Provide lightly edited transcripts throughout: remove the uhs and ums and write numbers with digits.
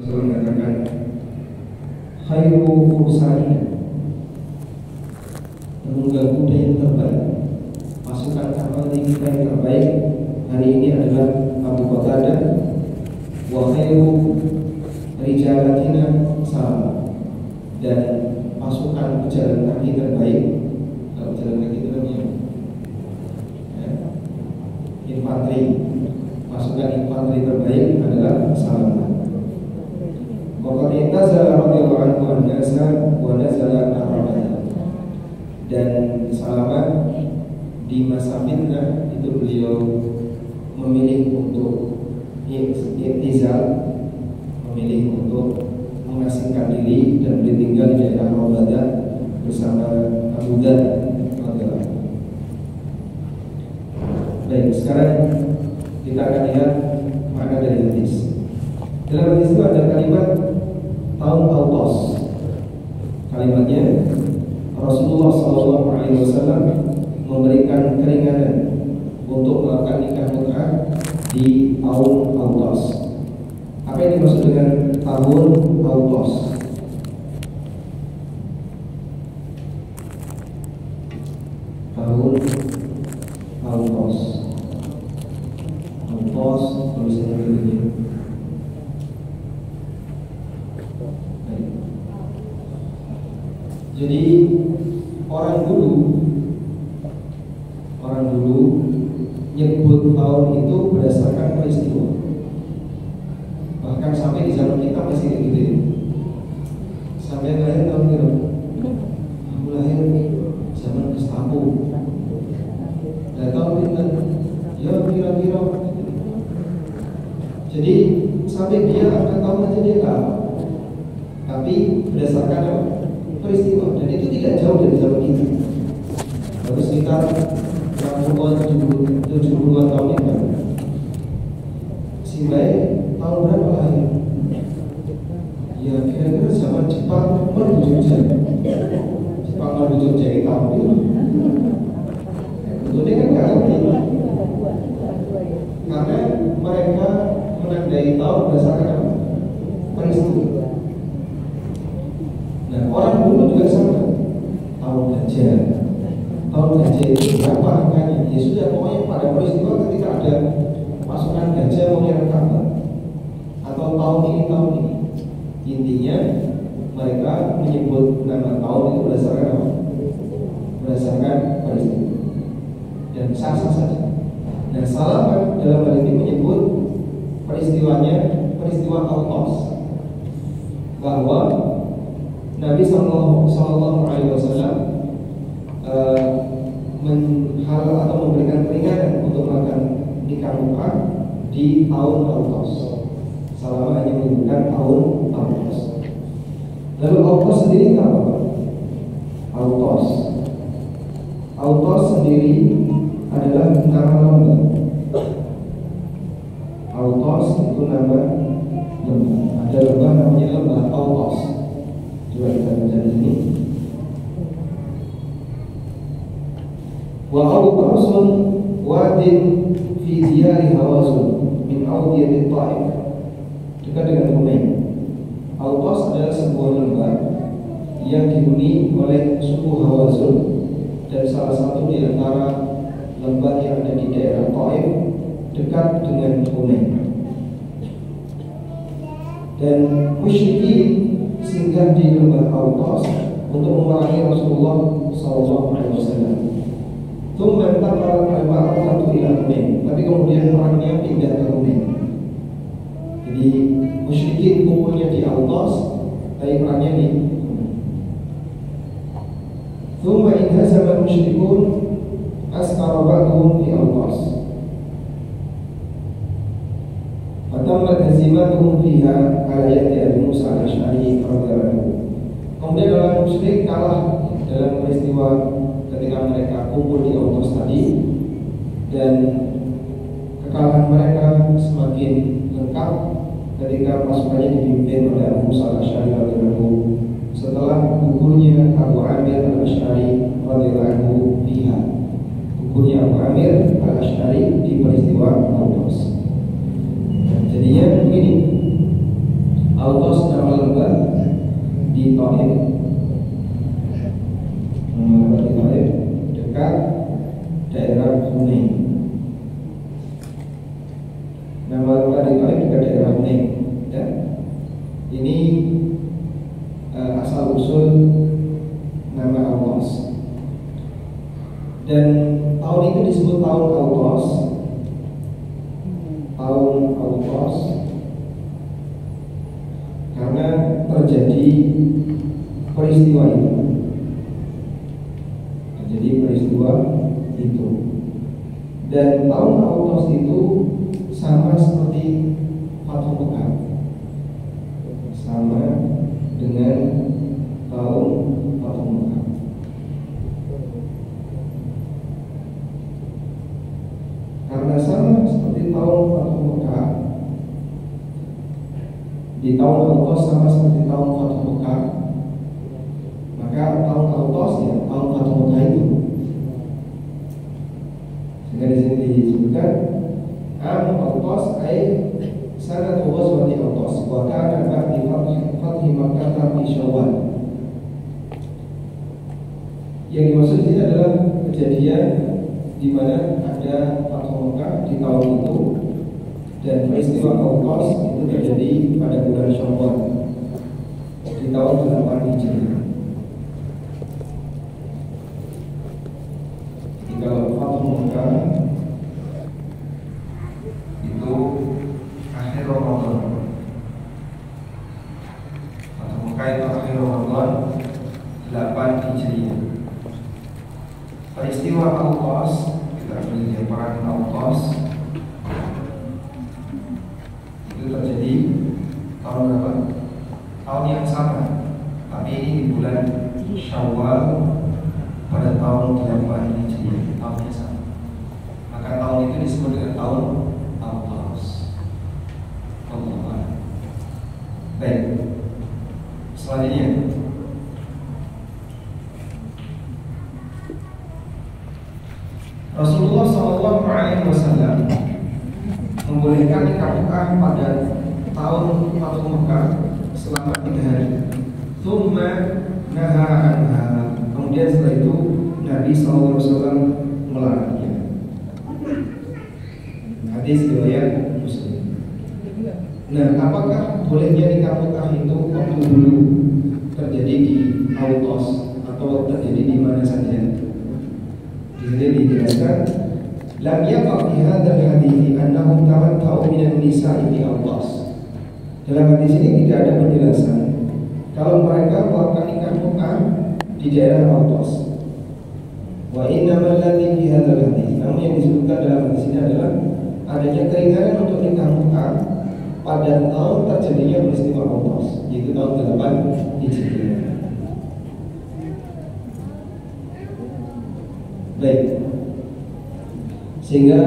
mengatakan khairu fursani, penunggang kuda yang terbaik, pasukan kavalri kita yang terbaik hari ini adalah Abu Qatadah. Wa khairu rijalatina salam, dan pasukan pejalan kaki terbaik. Kalau pejalan kaki itu namanya infanteri. Pasukan infanteri terbaik adalah salam. Waqad intazala radhiyallahu anhu an-nasa wa nazala ar-rabata. Dan Salama di masa fitnah itu beliau memilih untuk i'tizal, memilih untuk mengasingkan diri dan beliau tinggal di daerah Rabada bersama Abu Dhar radhiyallahu anhu. Baik, sekarang kita akan lihat makna dari hadis. Dalam hadis itu ada kalimat tahun Autos. Kalimatnya Rasulullah SAW memberikan keringanan untuk melakukan nikah mut'ah di tahun Autos. Apa yang dimaksud dengan tahun Autos? Tahun Autos. Autos tulisannya begini. Jadi orang dulu nyebut tahun itu berdasarkan peristiwa. Bahkan sampai di zaman kita masih kayak gitu ya. Sampai lahir tahun berapa? Aku lahir zaman Gestapo. Dan tahun pinter, ya kira-kira. Jadi sampai dia akan tahu aja dia nggak apa. Tapi berdasarkan apa? Peristiwa, dan itu tidak jauh dari zaman kita. Baru sekitar 70-an tahun yang lalu. Si baik tahun berapa lahir? Ya kira-kira zaman Jepang menuju Jogja. Jepang menuju Jogja itu tahun itu. Betulnya kan nggak ngerti. Karena mereka menandai tahun berdasarkan apa? Peristiwa. Nah, orang dulu juga sama. Tahun gajah. Tahun gajah itu berapa angkanya? Ya sudah, pokoknya pada peristiwa ketika ada pasukan gajah menyerang Ka'bah atau tahun ini. Intinya mereka menyebut nama tahun itu berdasarkan apa? Berdasarkan peristiwa. Dan sah-sah saja. Dan Salama dalam hal ini menyebut peristiwa Autos, bahwa Nabi Sallallahu Alaihi Wasallam memberikan keringanan untuk melakukan nikah mut'ah di tahun Autos. Salama hanya menyebutkan tahun Autos. Lalu Autos sendiri itu apa? Autos sendiri adalah nama lembah. Autos itu nama lembah. Ada lembah namanya lembah Autos. Coba kita baca di sini. Wa Autosun wadin fi diyari Hawazun min awdiyati Ta'if, dekat dengan Hunain. Autos adalah sebuah lembah yang dihuni oleh suku Hawazun dan salah satu di antara lembah yang ada di daerah Ta'if dekat dengan Hunain. Dan musyrikin singgah di lembah Autos untuk memerangi Rasulullah SAW. Thumma intaqala al-ma'rakatu ila Hunain. Tapi kemudian perangnya pindah ke Hunain. Jadi musyrikin kumpulnya di Autos, tapi perangnya di Hunain. Thumma inhazama al-musyrikun askara ba'duhum fi Autos. Fatammat hazimatuhum fiha ala yadi Abi Musa al-Asy'ari radhiyallahu anhu. Kemudian orang musyrik kalah dalam peristiwa ketika mereka kumpul di Autos tadi, dan kekalahan mereka semakin lengkap ketika pasukannya dipimpin oleh Abu Musa al-Asy'ari radhiyallahu anhu setelah gugurnya Abu Amir al-Asy'ari radhiyallahu anhu fiha. Gugurnya Abu Amir al-Asy'ari di peristiwa Autos. Jadinya begini, Autos nama lembah di Taif. Nama lembah di Taif dekat daerah Hunain. Nama lembah di Taif dekat daerah Hunain. Ya. Ini asal usul nama Autos. Dan tahun itu disebut tahun Autos. Tahun Autos karena terjadi peristiwa itu. Terjadi peristiwa itu. Dan tahun Autos itu sama seperti Fathu Mekah. Sama dengan tahun Fathu Mekah. Karena sama seperti tahun Fathu Mekah, di tahun Autos sama seperti tahun Fathu Mekah, maka tahun Autos ya tahun Fathu Mekah itu. Sehingga di sini disebutkan Am Autos ay sanad ghazwati Autos wa kana ba'di fathi Makkah fi Syawal. Yang dimaksud ini adalah kejadian di mana ada Fathu Mekah di tahun itu, dan peristiwa Autos itu terjadi pada bulan Syawal di tahun 8 Hijriah. Jadi kalau Fathu Mekah itu akhir Ramadan, Fathu Mekah itu akhir Ramadan 8 Hijriah. Peristiwa Autos, kita beli perang Autos itu terjadi tahun berapa? Tahun yang sama, tapi ini di bulan Syawal pada tahun 8 Hijriah, tahun yang sama. Maka tahun itu disebut dengan tahun Autos. Allah. Baik. Selanjutnya, Rasulullah SAW membolehkan nikah Mekah pada tahun Fathu Mekah selama 3 hari. Tsumma naha anha. Kemudian setelah itu Nabi SAW melarangnya. Hadis riwayat Muslim. Nah, apakah bolehnya nikah Mekah itu waktu dulu terjadi di Autos atau terjadi di mana saja? Di sini dijelaskan, lam yaqa fi hadzal hadits annahum tamatta'u min an-nisa'i fi Autos. Dalam hadis ini tidak ada penjelasan kalau mereka melakukan nikah Mekah di daerah Autos. Wa innamal ladzi fi hadzal hadits, namun yang disebutkan dalam hadis ini adalah adanya keringanan untuk nikah Mekah pada tahun terjadinya peristiwa Autos, yaitu tahun 8 Hijriah. Baik. Sehingga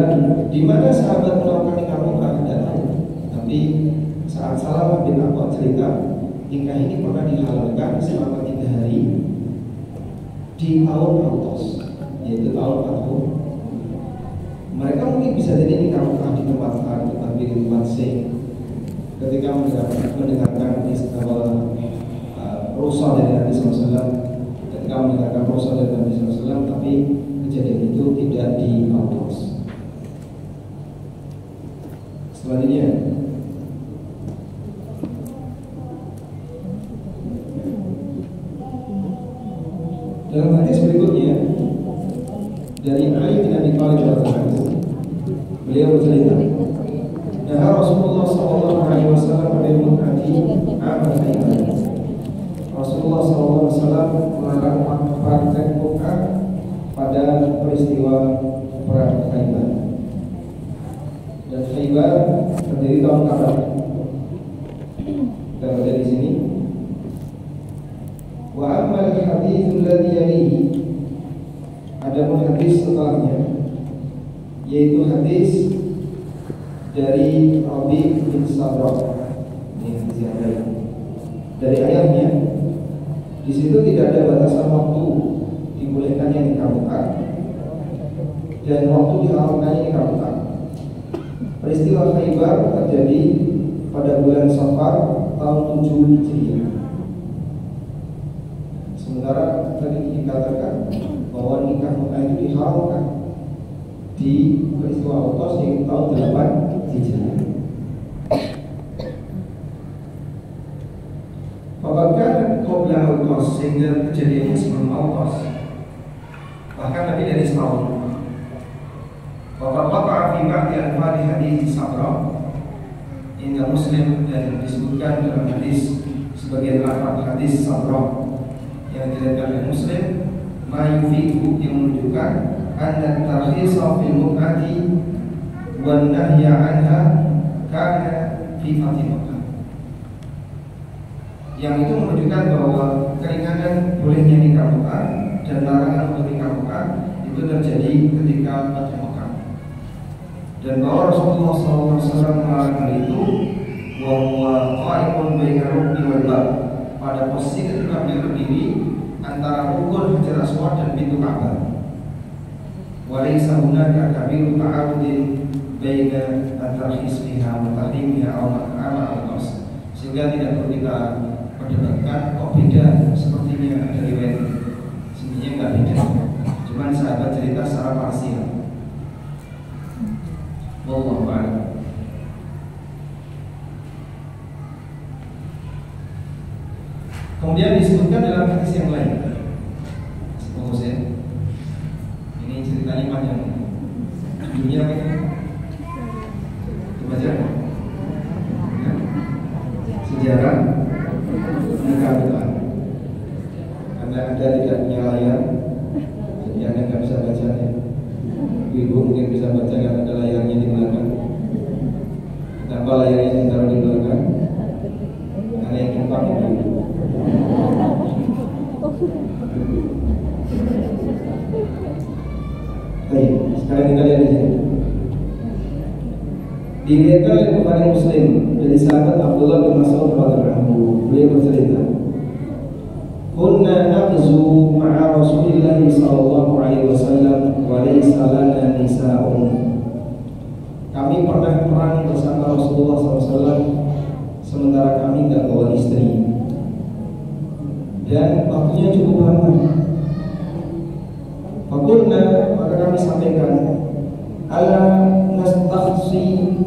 di mana sahabat melakukan nikah Mekah tidak tahu. Tapi saat Salamah bin Aqwa cerita, nikah ini pernah dihalalkan selama 3 hari di tahun Autos, yaitu tahun Fathu. Mereka mungkin bisa jadi nikah Mekah di tempat A, tetapi di tempat C. Ketika mendengarkan Rasul dari Nabi SAW, ketika mendengarkan Rasul dari Nabi SAW, tapi kejadian itu tidak di Autos. Selanjutnya, dalam hadis berikutnya dari Ali bin Abi Thalib radhiyallahu anhu, beliau bercerita, "Naha Rasulullah sallallahu alaihi wasallam bil mut'ati amal Khaybar." Rasulullah sallallahu alaihi wasallam melarang praktek mut'ah pada peristiwa perang Khaybar. Dan Khaybar terdiri tahun kapan? Kita baca di sini. Wa amal haditsul ladzi yalihi. Adapun hadis setelahnya, yaitu hadis dari Rabi bin Sabra. Ini hadis yang lain. Dari ayahnya, di situ tidak ada batasan waktu dibolehkannya nikah Mekah dan waktu diharamkannya nikah Mekah. Peristiwa Khaybar terjadi pada bulan Safar tahun 7 Hijriah. Sementara tadi dikatakan bahwa nikah mut'ah itu diharamkan di peristiwa Autos di tahun 8 Hijriah. Bahkan qabla Autos, sehingga kejadiannya sebelum Autos, bahkan lebih dari setahun. Waqad waqa'a fi ba'di alfadhi hadits Sabra inda Muslim, dan disebutkan dalam hadis sebagian lafaz hadis Sabra yang diriwayatkan oleh Muslim, ma yufidu, yang menunjukkan anna tarkhisa fil mut'ati wan nahya anha kana fi Fatimah, yang itu menunjukkan bahwa keringanan bolehnya nikah mut'ah dan larangan untuk nikah mut'ah itu terjadi ketika Fatimah, dan bahwa Rasulullah SAW melarang hal itu bahwa qa'imun baina rukni wal bab, pada posisi ketika beliau berdiri antara rukun Hajar Aswad dan pintu Ka'bah. Wa laysa hunaka kabiru ta'arudin baina at-tarkhis fiha wa tahrimiha aw ma'ama al-qas, sehingga tidak perlu kita perdebatkan kok beda sepertinya ada riwayat ini. Sebenarnya enggak beda, cuman sahabat cerita secara parsial. Wallahu a'lam. Kemudian disebutkan dalam hadis yang lain. Fokus ya. Ini ceritanya panjang. Judulnya apa ini? Coba aja. Sejarah nikah mut'ah. Karena Anda tidak punya layar, jadi Anda nggak bisa bacanya. Ibu mungkin bisa baca karena ada layarnya di belakang. Kenapa layarnya ditaruh di belakang? Karena yang numpang itu. Baik, sekarang kita lihat di sini. Diriwayatkan oleh Bukhari Muslim dari sahabat Abdullah bin Mas'ud radhiyallahu anhu, beliau bercerita, "Kunna naqzu ma'a Rasulillah sallallahu alaihi wasallam wa laysa lana nisa'un." Kami pernah perang bersama Rasulullah SAW, sementara kami tidak bawa istri, dan waktunya cukup lama. Fakulna, maka kami sampaikan, ala nastakhsi,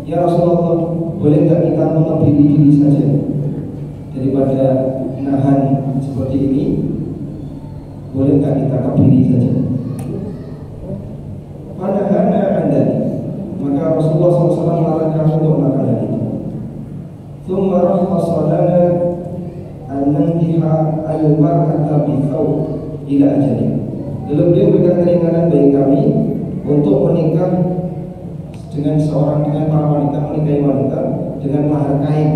ya Rasulullah, boleh nggak kita mengebiri diri saja daripada nahan seperti ini? Boleh nggak kita kebiri saja? Panahana anda, maka Rasulullah SAW melarang kami untuk melakukan hal itu. Tsumma rakhasa lana an nankiha al-mar'ata bi thawb ila ajali. Lalu beliau berikan keringanan bagi kami untuk menikah dengan para wanita, menikahi wanita dengan mahar kain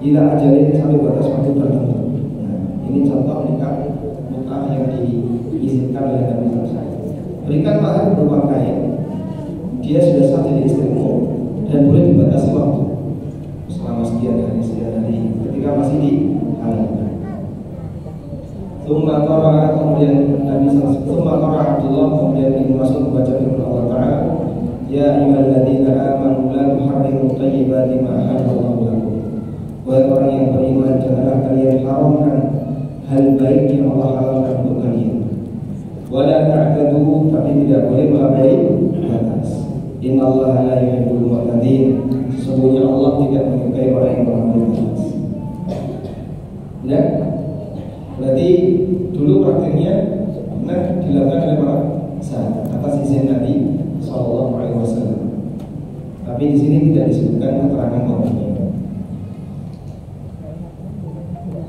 ila ajali, sampai batas waktu tertentu. Nah, ini contoh nikah mut'ah yang diizinkan oleh Nabi SAW. Berikan mahar berupa kain, dia sudah sah jadi istrimu, dan boleh dibatasi waktu selama sekian hari ketika masih dihalalkan. Tsumma qara'a, kemudian Nabi sallallahu alaihi wasallam Abdullah, kemudian Ibnu Mas'ud membaca firman Allah Ta'ala, ya ayyuhalladzina amanu la tuharrimu thayyibati ma ahallallahu lakum. Wahai orang yang beriman, janganlah kalian haramkan hal baik yang Allah halalkan untuk kalian. Wala ta'tadu, tapi tidak boleh melampaui batas. Innallaha la yuhibbul mu'tadin, sesungguhnya Allah tidak menyukai orang yang melampaui batas. Ya, berarti dulu praktiknya pernah dilakukan oleh para sahabat atas izin Nabi SAW. Tapi di sini tidak disebutkan keterangan waktunya.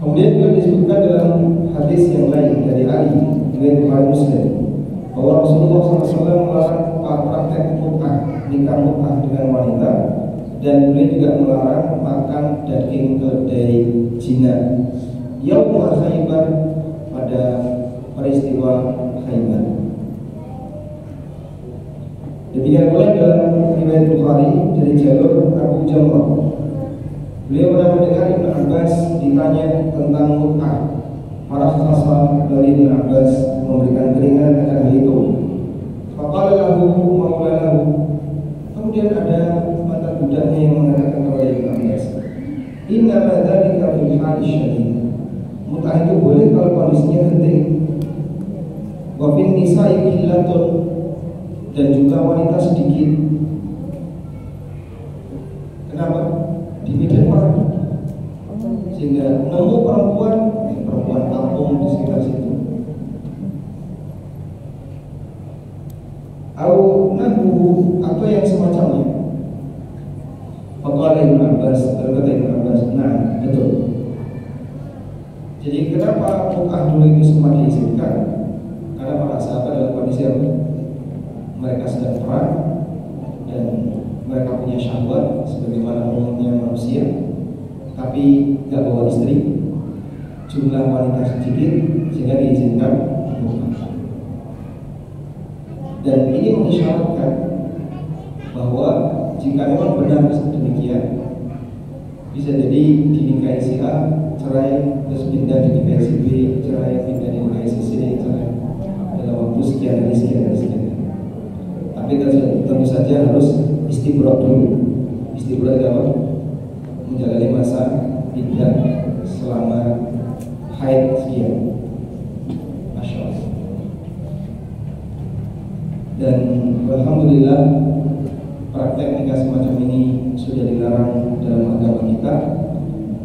Kemudian juga disebutkan dalam hadis yang lain dari Ali riwayat Bukhari Muslim bahwa Rasulullah SAW melarang praktek mut'ah, nikah mut'ah dengan wanita, dan beliau juga melarang makan daging keledai jinak. Yaum Khaybar, pada peristiwa Khaybar. Demikian pula dalam riwayat Bukhari dari jalur Abu Jamrah, beliau pernah mendengar Ibnu Abbas ditanya tentang mut'ah. Para sahabat dari Ibnu Abbas memberikan keringanan akan hal itu. Faqala lahu maulahu, kemudian ada mantan budaknya yang mengatakan kepada Ibnu Abbas, Inna dzalika fil hali syadid. Mut'ah itu boleh kalau kondisinya genting. Wa fin nisa'i qillatun, dan juga wanita sedikit. Kenapa? Di medan perang. Sehingga nemu perempuan kampung di sekitar situ. Au nahu, atau yang semacamnya. Faqala Ibnu Abbas, berkata Ibnu Abbas, nah betul. Jadi kenapa mut'ah dulu itu sempat diizinkan? Karena para sahabat dalam kondisi apa? Mereka sedang perang dan mereka punya syahwat sebagaimana umumnya manusia, tapi tidak bawa istri, jumlah wanita sedikit sehingga diizinkan mut'ah. Dan ini mengisyaratkan bahwa jika memang benar demikian, bisa jadi dinikahi si A, cerai, terus pindah dinikahi si B, cerai, pindah dinikahi si C, cerai dalam waktu sekian dari sekian dari sekian. Tapi tentu saja harus istibrak dulu. Istibrak itu apa? Menjalani masa iddah selama haid sekian. Masya Allah. Dan alhamdulillah praktek nikah semacam ini sudah dilarang dalam agama kita,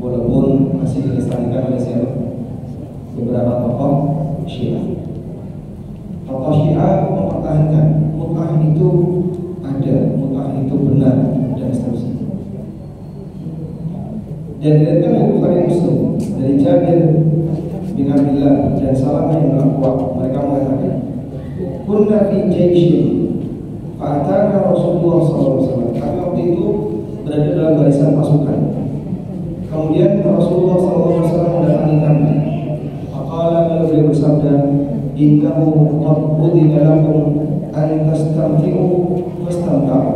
walaupun masih dilestarikan oleh siapa? Beberapa tokoh Syiah. Tokoh Syiah mempertahankan mut'ah itu ada, mut'ah itu benar, dan seterusnya. Dan diriwayatkan oleh Bukhari Muslim dari Jabir bin Abdullah dan Salamah bin Al-Aqwa, mereka mengatakan, kunna fi jaishin fa'atana Rasulullah SAW. Kami waktu itu berada dalam barisan pasukan. Kemudian Rasulullah SAW mendatangi kami. Faqala, lalu beliau bersabda, innahu qad udhina lakum an tastamti'u fastamta'u.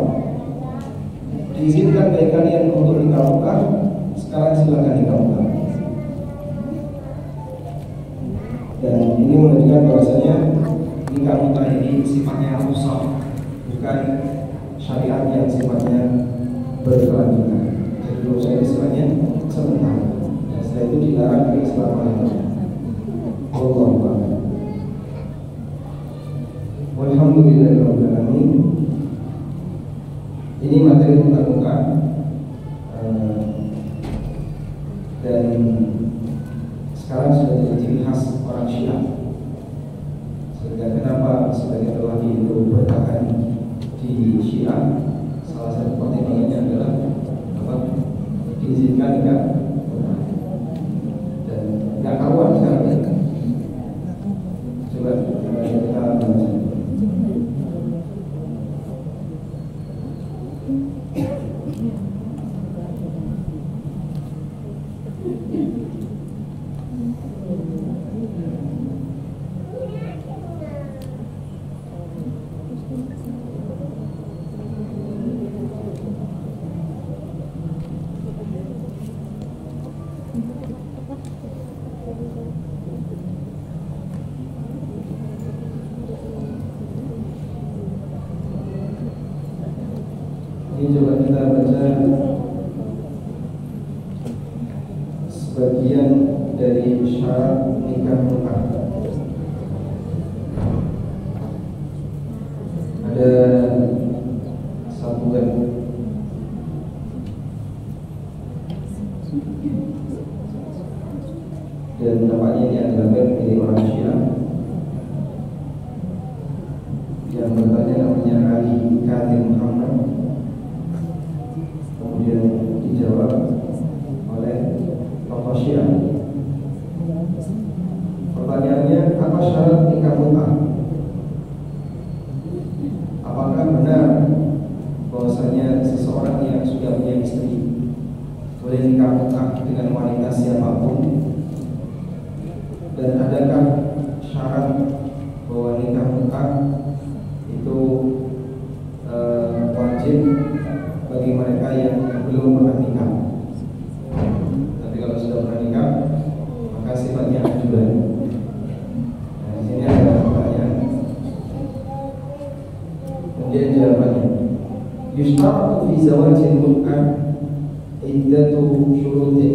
Diizinkan bagi kalian untuk nikah, sekarang silakan nikah. Dan ini menunjukkan bahwasanya nikah mut'ah ini sifatnya rusak, bukan syariat yang sifatnya berkelanjutan. Jadi dulu saya istilahnya sementara, dan setelah itu dilarang dari selama-lamanya. Wallahu a'lam. Walhamdulillahirabbil alamin. Ini materi muka-muka, dan sekarang sudah jadi ciri khas orang Syiah. Sehingga kenapa sebagian lelaki itu bertahan di Syiah, salah satu pertimbangannya adalah apa? Diizinkan nikah, dan nggak karuan sekarang ya. Coba kita baca. Ini coba kita baca sebagian dari syarat nikah mut'ah. Ada satu web dan nampaknya ini adalah web milik orang Syiah yang bertanya, namanya Ali Kadir Muhammad. Kemudian dijawab oleh tokoh Syiah. Pertanyaannya, apa syarat nikah mut'ah? Apakah benar bahwasanya seseorang yang sudah punya istri boleh nikah mut'ah dengan wanita siapapun? Dan adakah syarat bahwa nikah mut'ah itu wajib bagi mereka yang belum pernah nikah? Tapi kalau sudah pernah nikah, maka sifatnya ajudan. Nah, di sini ada pertanyaan. Kemudian jawabannya, yustaratu fi zawajil mut'ah iddatu syurutin.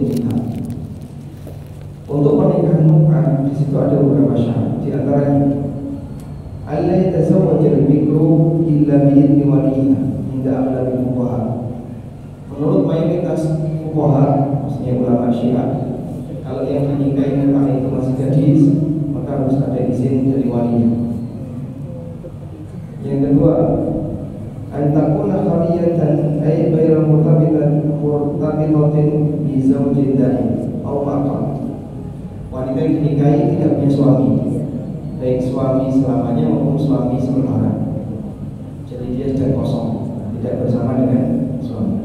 bikru illa bi'idni waliha inda aghlabi fuqaha. Menurut mayoritas fuqaha, maksudnya ulama Syiah, kalau yang menikahi mut'ah itu masih gadis, maka harus ada izin dari walinya. Yang kedua, antakuna khaliyatan ay ghairu murtabitatin bi zawjin daim aw maqam. Wanita yang dinikahi tidak punya suami, baik suami selamanya maupun suami sementara. Jadi dia sedang kosong, tidak bersama dengan suami.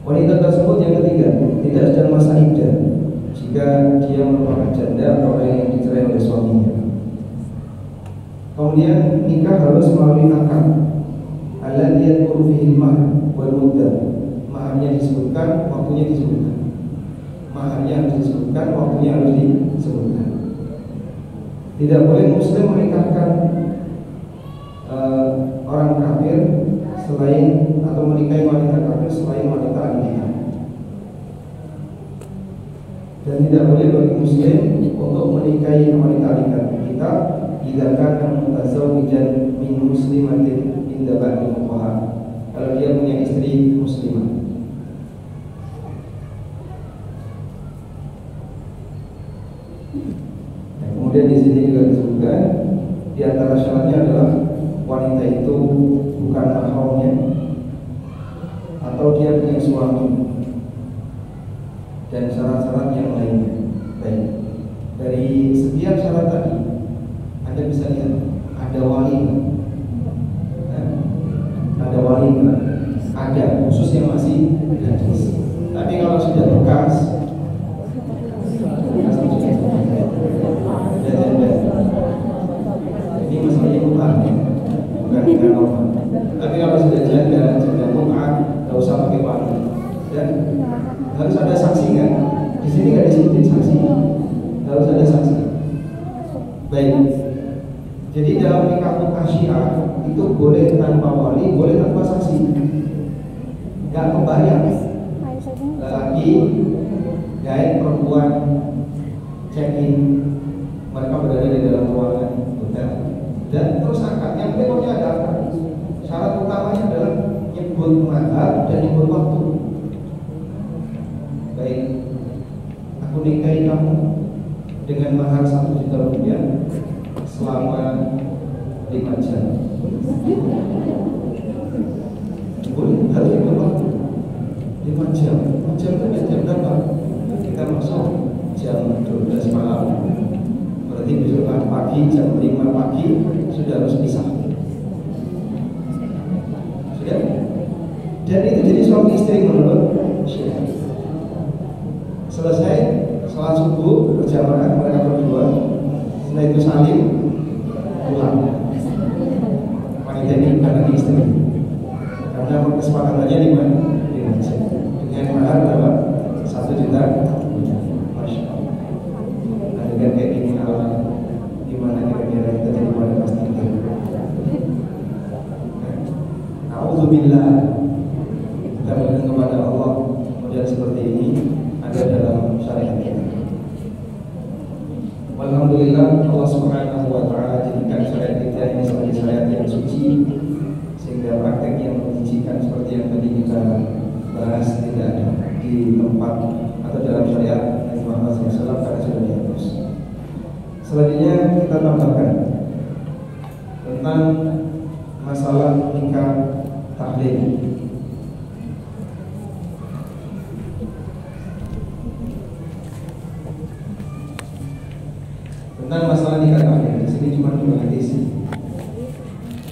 Wanita tersebut yang ketiga tidak sedang masa iddah jika dia merupakan janda atau orang yang dicerai oleh suaminya. Kemudian nikah harus melalui akad. Alladzi yadhkuru fihi al-mahr wal muddah. Maharnya disebutkan, waktunya disebutkan. Maharnya disebutkan, waktunya harus disebutkan. Tidak boleh muslim menikahkan orang kafir selain atau menikahi wanita kafir selain wanita ahlinya. Dan tidak boleh bagi muslim untuk menikahi wanita ahli kita jika kana mutazawwijan min muslimatin inda ba'di fuqaha, kalau dia punya istri muslimah. Nah, kemudian di sini juga disebutkan di antara syaratnya adalah wanita itu bukan mahramnya atau dia punya suami dan syarat-syarat yang lainnya. Baik, dari setiap syarat tadi Anda bisa lihat ada wali, ada wali, ada khusus yang masih gadis. Tapi kalau sudah bekas, ini masalahnya utang, bukan dengan normal. Tapi kalau sudah janda mut'ah, nggak usah pakai wali. Dan harus ada saksi kan? Di sini nggak disebutin saksi, harus ada saksi. Baik. Jadi dalam nikah mut'ah Syiah itu boleh tanpa wali, boleh tanpa saksi. Nggak kebayang lelaki gaet perempuan check-in, mereka berada di dalam ruangan hotel dan terus akad. Yang berikutnya ada akad. Syarat utamanya adalah nyebut mahar dan nyebut waktu. Baik, aku nikahi kamu dengan mahar 1 juta rupiah selama 5 jam. Boleh, harus nyebut waktu 5 jam. 5 jam itu jam berapa? Kita masuk jam 12 malam. Berarti besok pagi jam 5 pagi sudah harus pisah. Sudah? Dan itu jadi suami istri menurut Syiah. Selesai sholat subuh berjamaah mereka berdua, setelah itu salim pulang. Wanita ini bukan lagi istri, karena kesepakatannya di mana? Di masjid. Dengan mahar berapa? 1 juta. Masya Allah. Adegan kayak gini alam gimana kira-kira kita jadi pada pasti itu. A'udzubillah. Kita berdoa kepada Allah model seperti ini ada dalam syariat kita. Alhamdulillah, Allah Subhanahu wa taala jadikan syariat kita ini sebagai syariat yang suci, sehingga praktek yang menjijikan seperti yang tadi kita bahas tidak ada di tempat atau dalam syariat Nabi Muhammad SAW karena sudah dihapus. Selanjutnya kita tambahkan tentang masalah nikah tahlil. Tentang masalah nikah tahlil, di sini cuma 2 hadis.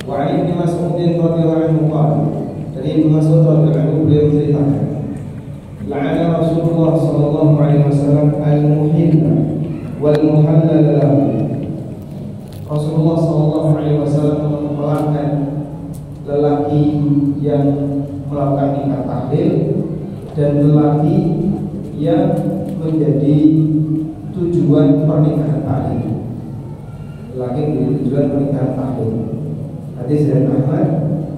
Wa 'an Ibnu Mas'ud radhiyallahu anhu qala, dari Ibnu Mas'ud radhiyallahu anhu beliau menceritakan, la'ana Rasulullah sallallahu alaihi wasallam al-muhilla wal muhallal lahu. Rasulullah sallallahu alaihi wasallam melaknat lelaki yang melakukan nikah tahlil dan lelaki yang menjadi tujuan pernikahan tahlil. Lelaki menjadi tujuan pernikahan tahlil. Hadis dari Ahmad,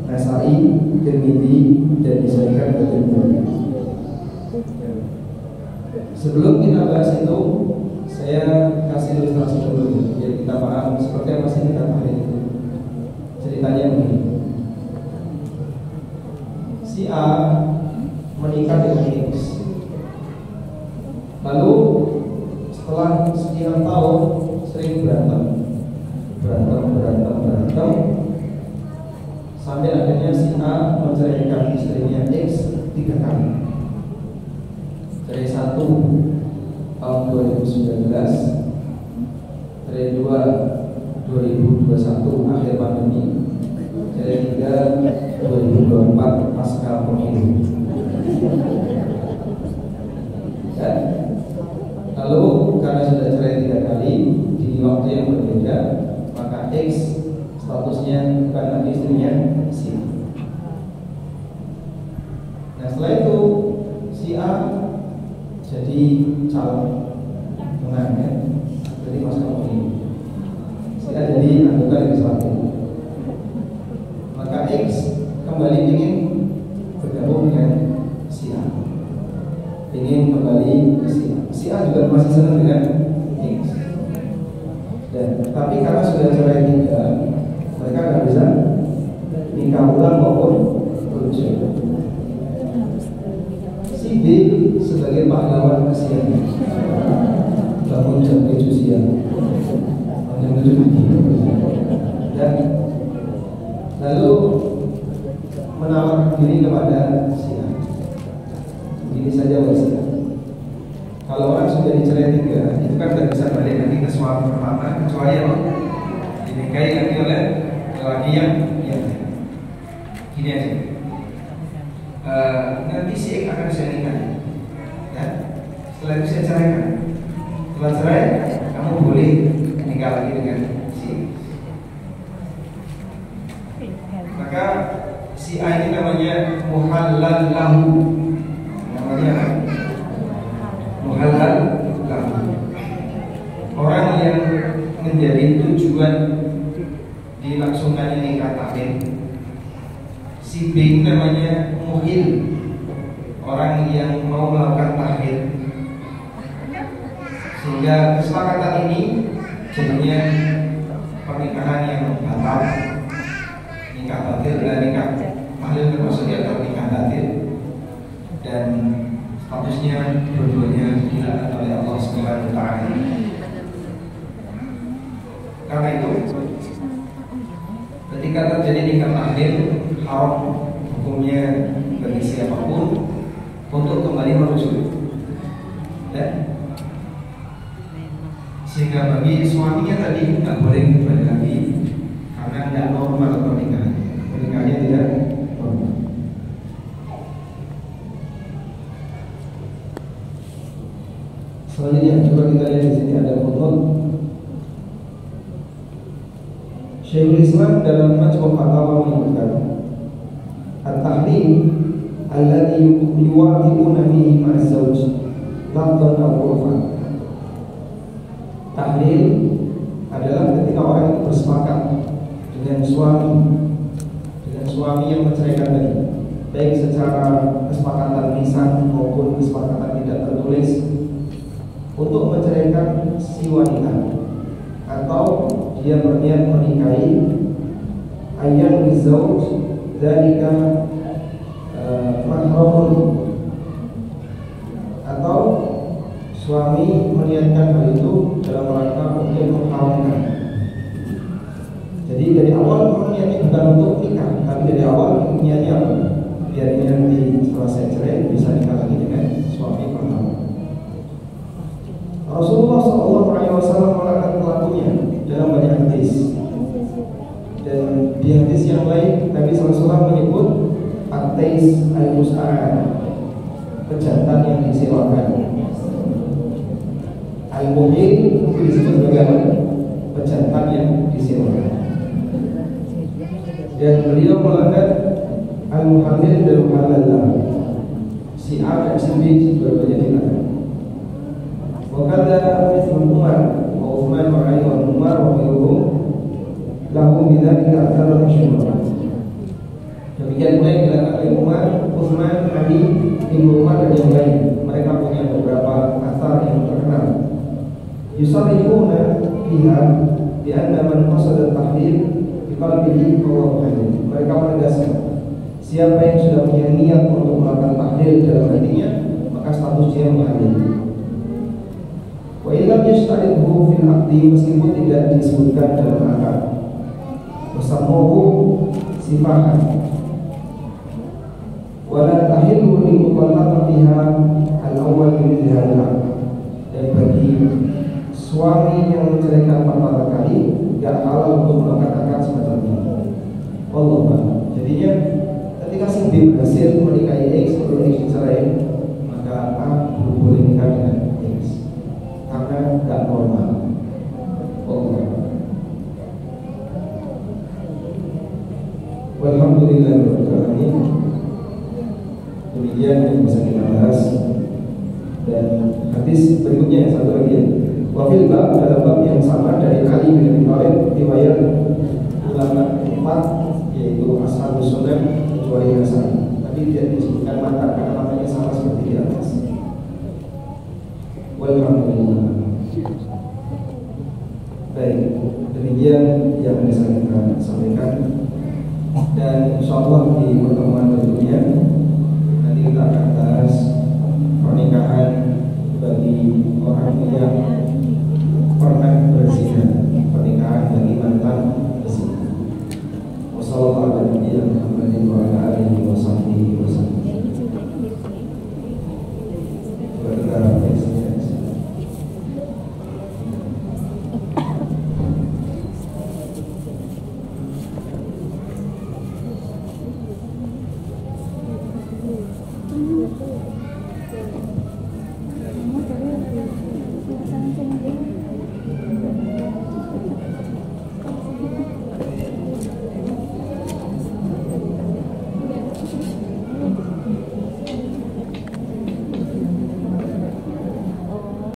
Nasa'i, Tirmidzi dan disahihkan oleh Tirmidzi. Sebelum kita bahas itu, saya kasih ilustrasi dulu biar kita paham seperti apa sih nikah tahlil itu. Ceritanya begini. Si A menikah dengan X. Lalu setelah sekian tahun sering berantem sampai akhirnya si A menceraikan istrinya X 3 kali. Cerai 1 tahun 2019, cerai 2 2021 akhir pandemi, cerai 3 2024 pasca pemilu. Ya. Lalu karena sudah cerai 3 kali di waktu yang berbeda, maka X statusnya bukan lagi istrinya si A. Nah setelah itu si A jadi calon menang ya, jadi pasca pemilu. Si A jadi anggota legislatif. Maka X kembali ingin bergabung dengan si A, ingin kembali ke si A. Si A juga masih senang dengan X. Dan tapi karena sudah cerai 3, mereka nggak bisa nikah ulang maupun rujuk. Si B sebagai pahlawan kesian bangun jam 7 siang, jam 7 pagi, dan lalu menawarkan diri kepada si A. Begini saja wasiat. Kalau orang sudah dicerai 3, itu kan tidak bisa balik lagi ke suami pertama kecuali apa? Dinikahi lagi oleh laki yang gini aja. Nanti si X akan saya nikah, ya. Setelah itu saya ceraikan. Setelah cerai, kamu boleh nikah lagi dengan si X. Maka si A ini namanya muhallal lahu. Namanya muhallal lahu. Orang yang menjadi tujuan dilangsungkan ini kata tahlil. Si B namanya muhil, orang yang mau melakukan tahlil. Sehingga kesepakatan ini jadinya pernikahan yang batal. Nikah batil dan nikah tahlil termasuk di antara nikah batil, dan statusnya dua-duanya dilaknat oleh Allah Subhanahu wa taala. Karena itu ketika terjadi nikah tahlil, haram hukumnya bagi siapapun untuk kembali merujuk, ya. Sehingga bagi suaminya tadi tidak boleh kembali lagi karena tidak normal pernikahannya tidak normal. Selanjutnya coba kita lihat di sini ada foto Syekhul Islam dalam Majmu' Fatawa menyebutkan at-tahlil alladhi yuwafiquna fihi ma'a zawj lafdhan aw urfan. Tahlil adalah ketika orang itu bersepakat dengan suami yang menceraikan tadi, baik secara kesepakatan lisan maupun kesepakatan tidak tertulis, untuk menceraikan si wanita, atau dia berniat menikahi ayyan bizauj dzalika mahramun, atau suami meniatkan hal itu dalam rangka untuk mengharamkan. Jadi dari awal niatnya bukan untuk nikah, tapi dari awal niatnya apa? Biar ini nanti setelah saya cerai bisa nikah lagi dengan suami pertama. Rasulullah SAW melaknat pelakunya dalam banyak hadis, dan di hadis yang lain Nabi SAW menyebut at-tais al-mus'a'an, pejantan yang disewakan. Al-muhil disebut sebagai pejantan yang disewakan. Dan beliau melaknat al-muhamil dan muhallallah, si A dan si B dua-duanya dilaknat. Wakada Ibnu Umar wa Utsman wa Ali wa Umar wa ghairuhum lahum bidzalika athar masyhur. Demikian pula yang dilakukan oleh Umar, Utsman, Ali, Ibnu Umar dan yang lain. Mereka punya beberapa athar yang terkenal. Yusarifuna fiha bi anna man qasada at-tahlil bi qalbihi bahwa tahlil. Mereka menegaskan siapa yang sudah punya niat untuk melakukan tahlil dalam hatinya, maka status dia mutahlil. Wa illam yashtaridhu fil aqdi, meskipun tidak disebutkan dalam akad. Wasamuhu sifahan. Wala tahillu li mutallaqatiha al-awwal min hadha. Dan bagi suami yang menceraikan pertama kali tidak halal untuk melakukan akad semacam ini. Wallah. Jadinya ketika si B berhasil menikahi X, kalau X dicerai, maka A boleh nikah dengan X karena tidak normal. Wallah. Walhamdulillahirabbil alamin. Demikian yang bisa kita bahas. Dan hadis berikutnya yang satu lagi ya. Wafil bab, dalam bab yang sama dari Ali bin Abi Thalib, riwayat ulama 4 yaitu Ashabus Sunan kecuali Hasan, tapi tidak disebutkan mata karena matanya sama seperti di atas. Walhamdulillah. Baik, demikian yang bisa kita sampaikan, dan insyaallah di pertemuan berikutnya nanti kita akan bahas